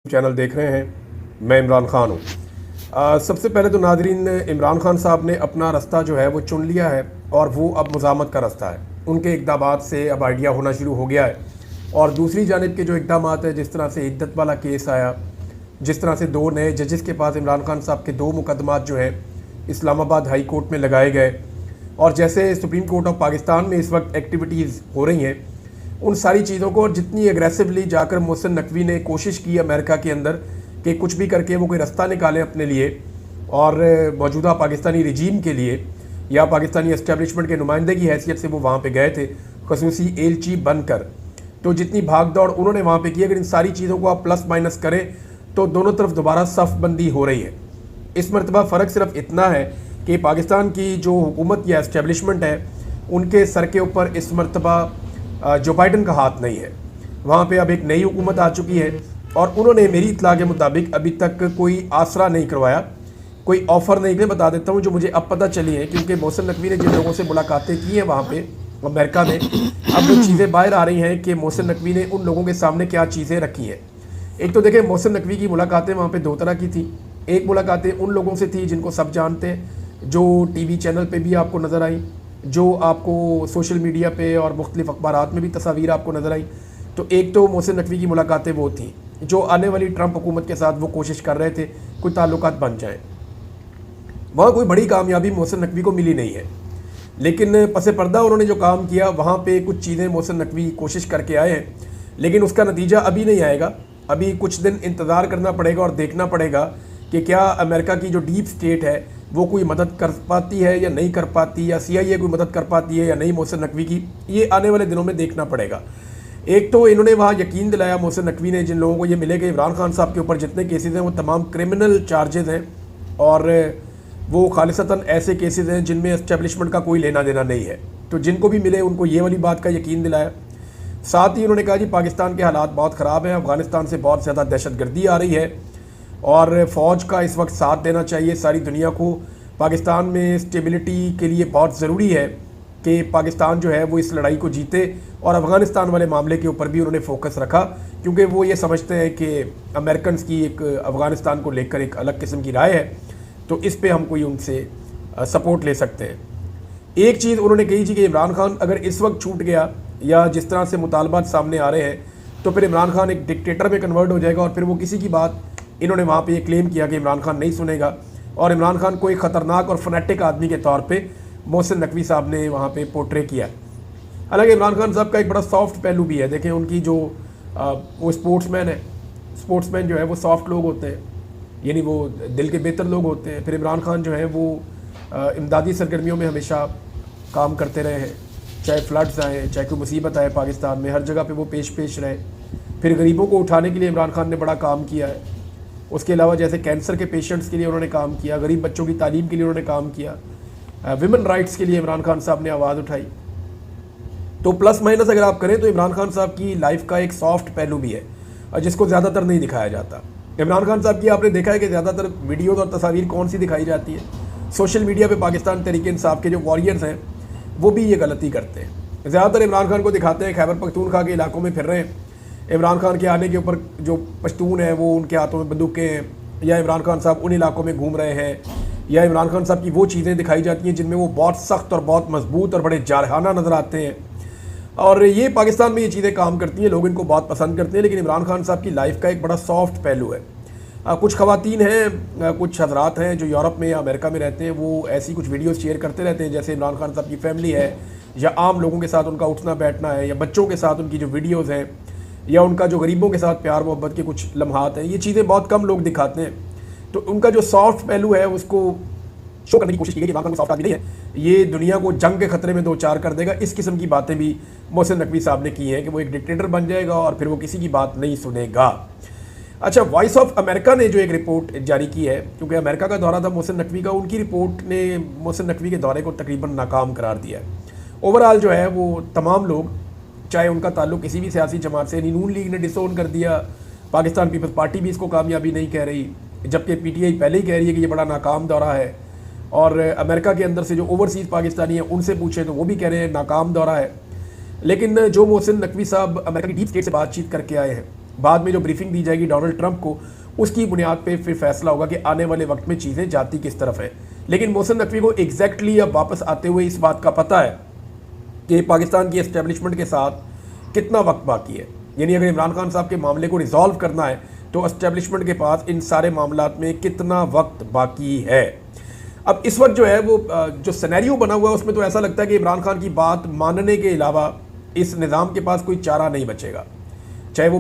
Channel देख रहे हैं। मैं इमरान खान हूँ। सबसे पहले तो नाजरीन, इमरान खान साहब ने अपना रास्ता जो है वो चुन लिया है और वो अब मज़ामत का रास्ता है। उनके इक़दामात से अब आइडिया होना शुरू हो गया है। और दूसरी जानिब के जो इक़दामात है, जिस तरह से इद्दत वाला केस आया, जिस तरह से 2 नए जजेस के पास इमरान खान साहब के 2 मुकदमात जो हैं इस्लामाबाद हाई कोर्ट में लगाए गए, और जैसे सुप्रीम कोर्ट ऑफ पाकिस्तान में इस वक्त एक्टिविटीज़ हो रही हैं, उन सारी चीज़ों को, और जितनी एग्रेसिवली जाकर मोहसिन नकवी ने कोशिश की अमेरिका के अंदर कि कुछ भी करके वो कोई रास्ता निकालें अपने लिए और मौजूदा पाकिस्तानी रिजीम के लिए या पाकिस्तानी एस्टेब्लिशमेंट के नुमाइंदे की हैसियत से वो वहाँ पे गए थे खसूसी एलची बनकर। तो जितनी भाग दौड़ उन्होंने वहाँ पे की, अगर इन सारी चीज़ों को आप प्लस माइनस करें तो दोनों तरफ दोबारा सफ़ बंदी हो रही है। इस मरतबा फ़र्क सिर्फ इतना है कि पाकिस्तान की जो हुकूमत या एस्टेब्लिशमेंट है, उनके सर के ऊपर इस मरतबा जो बाइडन का हाथ नहीं है। वहाँ पे अब एक नई हुकूमत आ चुकी है और उन्होंने मेरी इत्तला के मुताबिक अभी तक कोई आसरा नहीं करवाया, कोई ऑफ़र नहीं किया। बता देता हूँ जो मुझे अब पता चली है, क्योंकि मोहसिन नकवी ने जिन लोगों से मुलाकातें की हैं वहाँ पे अमेरिका में, अब वो चीज़ें बाहर आ रही हैं कि मोहसिन नकवी ने उन लोगों के सामने क्या चीज़ें रखी हैं। एक तो देखें, मोहसिन नकवी की मुलाकातें वहाँ पर 2 तरह की थी। एक मुलाकातें उन लोगों से थी जिनको सब जानते हैं, जो टीवी चैनल पर भी आपको नज़र आई, जो आपको सोशल मीडिया पे और मुख्तलिफ अखबारात में भी तस्वीर आपको नज़र आई। तो एक तो मोहसिन नकवी की मुलाकातें वो थी जो आने वाली ट्रंप हुकूमत के साथ वो कोशिश कर रहे थे कोई ताल्लुकात बन जाए। वहाँ कोई बड़ी कामयाबी मोहसिन नकवी को मिली नहीं है, लेकिन पसे पर्दा उन्होंने जो काम किया वहाँ पे कुछ चीज़ें मोहसिन नकवी कोशिश करके आए हैं, लेकिन उसका नतीजा अभी नहीं आएगा। अभी कुछ दिन इंतज़ार करना पड़ेगा और देखना पड़ेगा कि क्या अमेरिका की जो डीप स्टेट है वो कोई मदद कर पाती है या नहीं कर पाती, या CIA कोई मदद कर पाती है या नहीं मोहसिन नकवी की। ये आने वाले दिनों में देखना पड़ेगा। एक तो इन्होंने वहाँ यकीन दिलाया मोहसिन नकवी ने, जिन लोगों को ये मिले कि इमरान खान साहब के ऊपर जितने केसेस हैं वो तमाम क्रिमिनल चार्जेस हैं और वो खालिसतन ऐसे केसेस हैं जिनमें एस्टेब्लिशमेंट का कोई लेना देना नहीं है। तो जिनको भी मिले उनको ये वाली बात का यकीन दिलाया। साथ ही उन्होंने कहा जी पाकिस्तान के हालात बहुत ख़राब हैं, अफ़गानिस्तान से बहुत ज़्यादा दहशतगर्दी आ रही है और फ़ौज का इस वक्त साथ देना चाहिए सारी दुनिया को। पाकिस्तान में स्टेबिलिटी के लिए बहुत ज़रूरी है कि पाकिस्तान जो है वो इस लड़ाई को जीते, और अफ़गानिस्तान वाले मामले के ऊपर भी उन्होंने फोकस रखा, क्योंकि वो ये समझते हैं कि अमेरिकन्स की एक अफ़गानिस्तान को लेकर एक अलग किस्म की राय है, तो इस पे हम कोई उनसे सपोर्ट ले सकते हैं। एक चीज़ उन्होंने कही थी कि इमरान खान अगर इस वक्त छूट गया या जिस तरह से मुतालबात सामने आ रहे हैं, तो फिर इमरान खान एक डिक्टेटर में कन्वर्ट हो जाएगा और फिर वो किसी की बात, इन्होंने वहाँ पे ये क्लेम किया कि इमरान खान नहीं सुनेगा, और इमरान खान को एक ख़तरनाक और फनेटिक आदमी के तौर पे मोहसिन नकवी साहब ने वहाँ पे पोर्ट्रे किया। हालांकि इमरान खान साहब का एक बड़ा सॉफ्ट पहलू भी है। देखें, उनकी जो वो स्पोर्ट्समैन है, स्पोर्ट्समैन जो है वो सॉफ्ट लोग होते हैं, यानी वो दिल के बेहतर लोग होते हैं। फिर इमरान खान जो है वो इमदादी सरगर्मियों में हमेशा काम करते रहे हैं, चाहे फ्लड्स आए, चाहे कोई मुसीबत आए पाकिस्तान में, हर जगह पे वो पेश रहे। फिर गरीबों को उठाने के लिए इमरान खान ने बड़ा काम किया है। उसके अलावा जैसे कैंसर के पेशेंट्स के लिए उन्होंने काम किया, गरीब बच्चों की तालीम के लिए उन्होंने काम किया, विमेन राइट्स के लिए इमरान खान साहब ने आवाज़ उठाई। तो प्लस माइनस अगर आप करें तो इमरान खान साहब की लाइफ का एक सॉफ्ट पहलू भी है, जिसको ज़्यादातर नहीं दिखाया जाता। इमरान खान साहब की आपने देखा है कि ज़्यादातर वीडियोज़ और तस्वीर कौन सी दिखाई जाती है? सोशल मीडिया पे पाकिस्तान तहरीक-ए-इंसाफ के जो वॉरियर्स हैं वो भी ये गलती करते हैं। ज़्यादातर इमरान खान को दिखाते हैं खैबर पख्तूनख्वा के इलाकों में फिर रहे हैं, इमरान खान के आने के ऊपर जो पश्तून है वो उनके हाथों में बंदूकें हैं, या इमरान खान साहब उन इलाकों में घूम रहे हैं, या इमरान खान साहब की वो चीज़ें दिखाई जाती हैं जिनमें वो बहुत सख्त और बहुत मजबूत और बड़े जारहाना नज़र आते हैं। और ये पाकिस्तान में ये चीज़ें काम करती हैं, लोग इनको बहुत पसंद करते हैं। लेकिन इमरान खान साहब की लाइफ का एक बड़ा सॉफ्ट पहलू है। कुछ ख़वातीन हैं, कुछ हजरात हैं जो यूरोप में या अमेरिका में रहते हैं, वो ऐसी कुछ वीडियोस शेयर करते रहते हैं जैसे इमरान खान साहब की फैमिली है, या आम लोगों के साथ उनका उठना बैठना है, या बच्चों के साथ उनकी जो वीडियोज़ हैं, या उनका जो गरीबों के साथ प्यार मोहब्बत के कुछ लम्हात हैं। ये चीज़ें बहुत कम लोग दिखाते हैं। तो उनका जो सॉफ्ट पहलू है उसको शो करने की कोशिश की गई कि इमरान खान सॉफ्ट आदमी नहीं है, ये दुनिया को जंग के खतरे में 2-4 कर देगा। इस किस्म की बातें भी मोहसिन नकवी साहब ने की हैं कि वो एक डिक्टेटर बन जाएगा और फिर वो किसी की बात नहीं सुनेगा। अच्छा, वॉइस ऑफ अमेरिका ने जो एक रिपोर्ट जारी की है, क्योंकि अमेरिका का दौरा था मोहसिन नकवी का, उनकी रिपोर्ट ने मोहसिन नकवी के दौरे को तकरीबन नाकाम करार दिया है। ओवरऑल जो है वो तमाम लोग, चाहे उनका ताल्लुक किसी भी सियासी जमात से, नून लीग ने डिसोन कर दिया, पाकिस्तान पीपल्स पार्टी भी इसको कामयाबी नहीं कह रही, जबकि PTI पहले ही कह रही है कि ये बड़ा नाकाम दौरा है, और अमेरिका के अंदर से जो ओवरसीज़ पाकिस्तानी हैं उनसे पूछें तो वो भी कह रहे हैं नाकाम दौरा है। लेकिन जो मोहसिन नकवी साहब अमेरिका की डीप स्टेट से बातचीत करके आए हैं, बाद में जो ब्रीफिंग दी जाएगी डोनाल्ड ट्रंप को, उसकी बुनियाद पे फिर फैसला होगा कि आने वाले वक्त में चीज़ें जाती किस तरफ हैं। लेकिन मोहसिन नकवी को एग्जैक्टली अब वापस आते हुए इस बात का पता है कि पाकिस्तान की एस्टेब्लिशमेंट के साथ कितना वक्त बाकी है। यानी अगर इमरान खान साहब के मामले को रिजॉल्व करना है तो एस्टेब्लिशमेंट के पास इन सारे मामलात में कितना वक्त बाकी है। अब इस वक्त जो है वो जो सिनेरियो बना हुआ है उसमें तो ऐसा लगता है कि इमरान खान की बात मानने के अलावा इस निज़ाम के पास कोई चारा नहीं बचेगा, चाहे वो